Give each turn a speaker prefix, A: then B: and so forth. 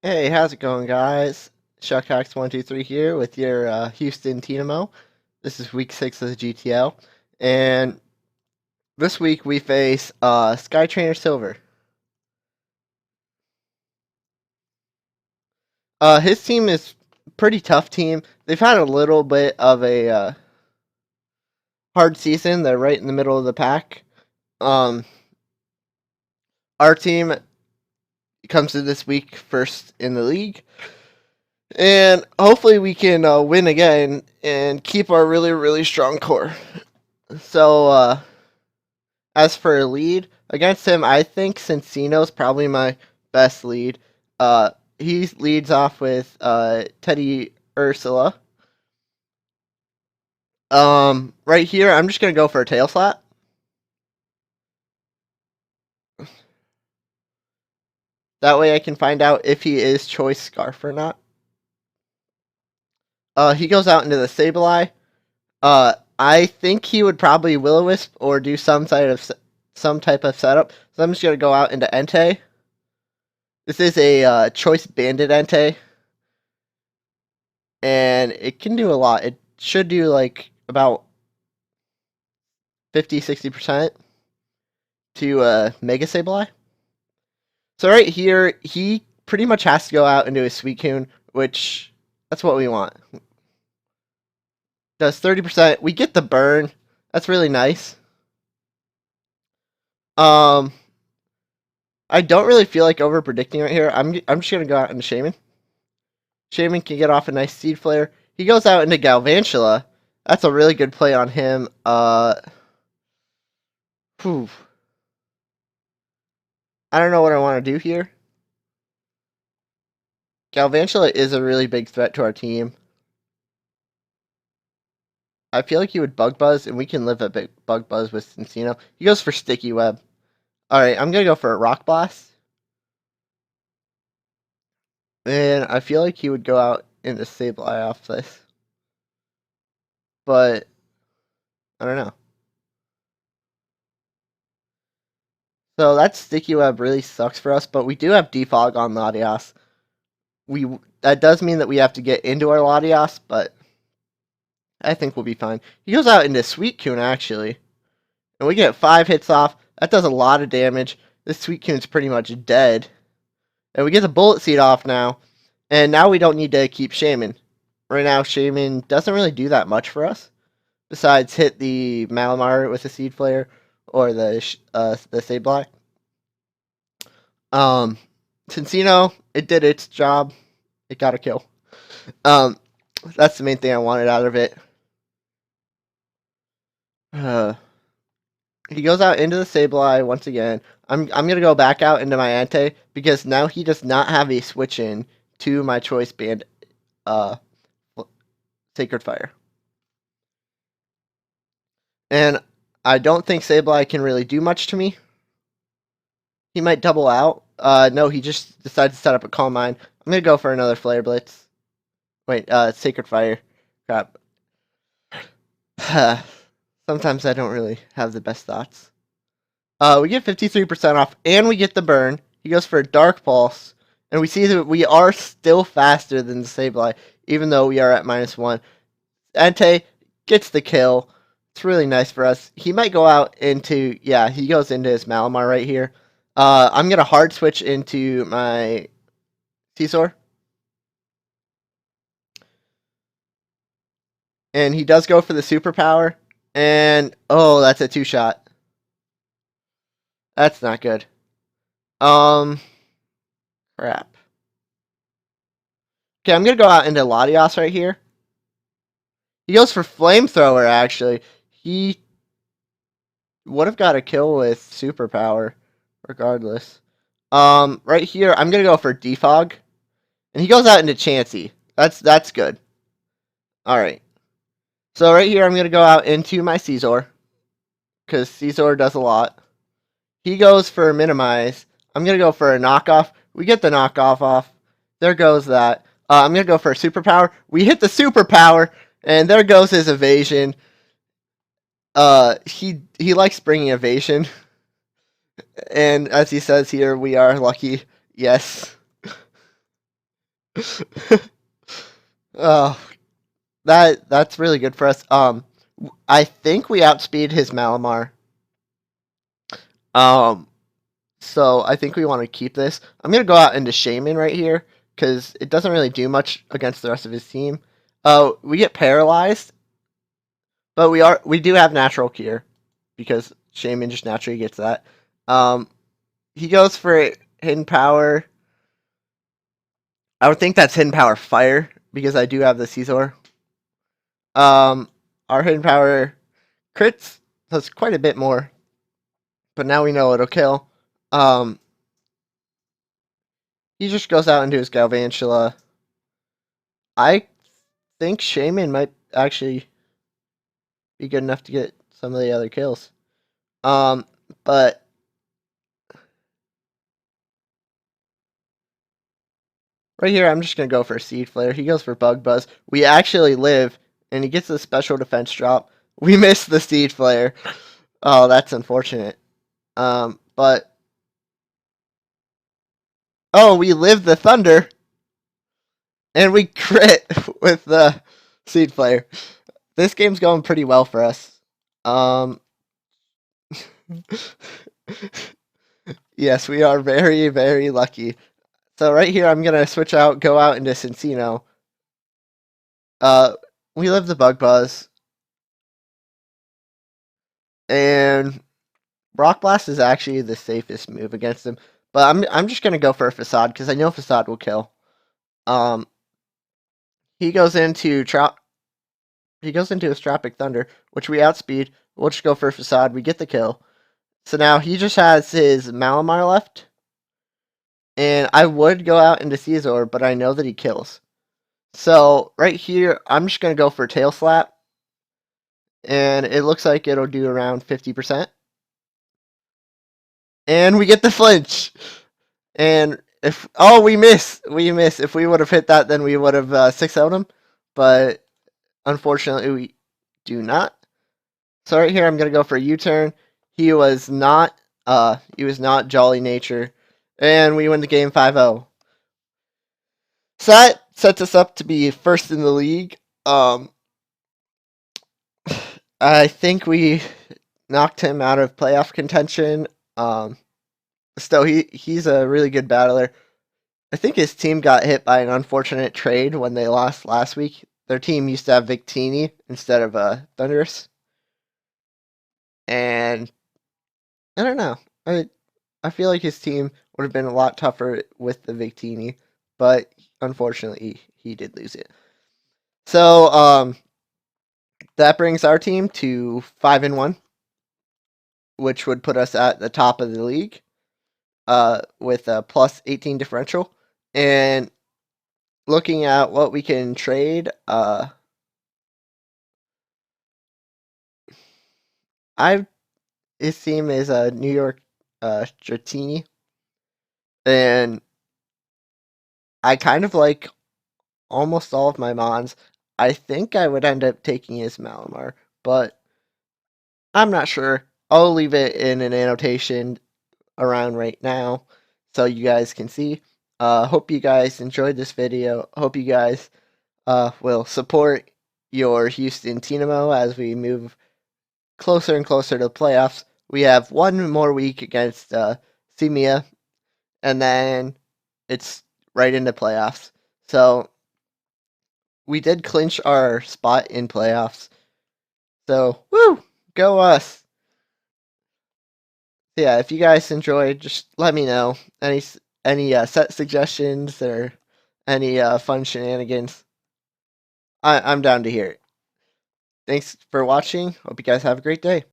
A: Hey, how's it going, guys? Shuckhawks123 here with your Houston Teanamo. This is week 6 of the GTL, and this week we face Skytrainer Silver. His team is pretty tough team. They've had a little bit of a hard season. They're right in the middle of the pack. Um, our team comes to this week first in the league. And hopefully we can win again and keep our really, really strong core. So, as for a lead against him, I think Cincino's probably my best lead. He leads off with Teddy Ursula. Right here, I'm just gonna go for a tail slap. That way, I can find out if he is choice scarf or not. He goes out into the Sableye. I think he would probably Will-O-Wisp or do some type of setup. So I'm just gonna go out into Entei. This is a choice banded Entei, and it can do a lot. It should do like about 50-60% to Mega Sableye. So right here, he pretty much has to go out into a Suicune, which that's what we want. Does 30%. We get the burn. That's really nice. Um, I don't really feel like over predicting right here. I'm just gonna go out into Shaman. Shaman can get off a nice Seed Flare. He goes out into Galvantula. That's a really good play on him. Whew. I don't know what I want to do here. Galvantula is a really big threat to our team. I feel like he would Bug Buzz, and we can live a big Bug Buzz with Cincino. He goes for Sticky Web. Alright, I'm going to go for a Rock Blast. And I feel like he would go out into Sableye off this. But, I don't know. So that Sticky Web really sucks for us, but we do have Defog on Latias. That does mean that we have to get into our Latias, but I think we'll be fine. He goes out into Suicune, actually. And we get 5 hits off. That does a lot of damage. This Suicune's pretty much dead. And we get the Bullet Seed off now. And now we don't need to keep Shaman. Right now, Shaman doesn't really do that much for us. Besides hit the Malamar with a Seed Flare or the Sableye. Cincino, it did its job. It got a kill. That's the main thing I wanted out of it. He goes out into the Sableye once again. I'm gonna go back out into my Entei because now he does not have a switch in to my choice band Sacred Fire. And I don't think Sableye can really do much to me. He might double out. No, he just decided to set up a Calm Mind. I'm gonna go for another Flare Blitz. Wait, Sacred Fire. Crap. Sometimes I don't really have the best thoughts. We get 53% off, and we get the burn. He goes for a Dark Pulse, and we see that we are still faster than the Sableye, even though we are at -1. Entei gets the kill. It's really nice for us. He might go out into, yeah, he goes into his Malamar right here. I'm going to hard switch into my Scizor. And he does go for the superpower. And, oh, that's a 2-shot. That's not good. Crap. Okay, I'm going to go out into Latias right here. He goes for Flamethrower, actually. He would have got a kill with superpower, regardless. Right here, I'm going to go for Defog. And he goes out into Chansey. That's good. Alright. So right here, I'm going to go out into my Scizor. Because Scizor does a lot. He goes for Minimize. I'm going to go for a knockoff. We get the knockoff off. There goes that. I'm going to go for a superpower. We hit the superpower. And there goes his evasion. He likes bringing evasion. And as he says here, we are lucky. Yes. Oh, that's really good for us. I think we outspeed his Malamar. Um, so I think we want to keep this. I'm gonna go out into Shaman right here because it doesn't really do much against the rest of his team. We get paralyzed, but we do have natural cure because Shaman just naturally gets that. Um, he goes for hidden power. I would think that's hidden power fire because I do have the Caesar. Um, our hidden power crits does quite a bit more, but now we know it'll kill. Um, he just goes out into his Galvantula. I think Shaman might actually be good enough to get some of the other kills. Um, but right here, I'm just gonna go for Seed Flare. He goes for Bug Buzz. We actually live, and he gets a special defense drop. We missed the Seed Flare. Oh, that's unfortunate. But oh, we live the Thunder, and we crit with the Seed Flare. This game's going pretty well for us. Um, yes, we are very, very lucky. So right here, I'm gonna switch out, go out into Cincino. Uh, we live the Bug Buzz, and Rock Blast is actually the safest move against him. But I'm just gonna go for a Facade because I know Facade will kill. Um, he goes into he goes into his Tropic Thunder, which we outspeed. We'll just go for a Facade. We get the kill. So now he just has his Malamar left, and I would go out into Caesar, but I know that he kills. So right here, I'm just gonna go for Tail Slap, and it looks like it'll do around 50%. And we get the flinch. And if we miss. If we would have hit that, then we would have 6-0'd him. But unfortunately, we do not. So right here, I'm gonna go for a U-turn. He was not Jolly Nature, and we win the game 5-0. So that sets us up to be first in the league. I think we knocked him out of playoff contention. So he's a really good battler. I think his team got hit by an unfortunate trade when they lost last week. Their team used to have Victini instead of Thunderous, and I don't know. I feel like his team would have been a lot tougher with the Victini, but unfortunately he did lose it. So that brings our team to 5-1, which would put us at the top of the league with a plus 18 differential. And looking at what we can trade, his team is a New York DraTeani, and I kind of like almost all of my Mons. I think I would end up taking his Malamar, but I'm not sure. I'll leave it in an annotation around right now so you guys can see. Hope you guys enjoyed this video. Hope you guys will support your Houston Teanamo as we move closer and closer to the playoffs. We have one more week against Simia, and then it's right into playoffs. So we did clinch our spot in playoffs. So woo, go us! Yeah, if you guys enjoyed, just let me know any set suggestions or any fun shenanigans. I'm down to hear it. Thanks for watching. Hope you guys have a great day.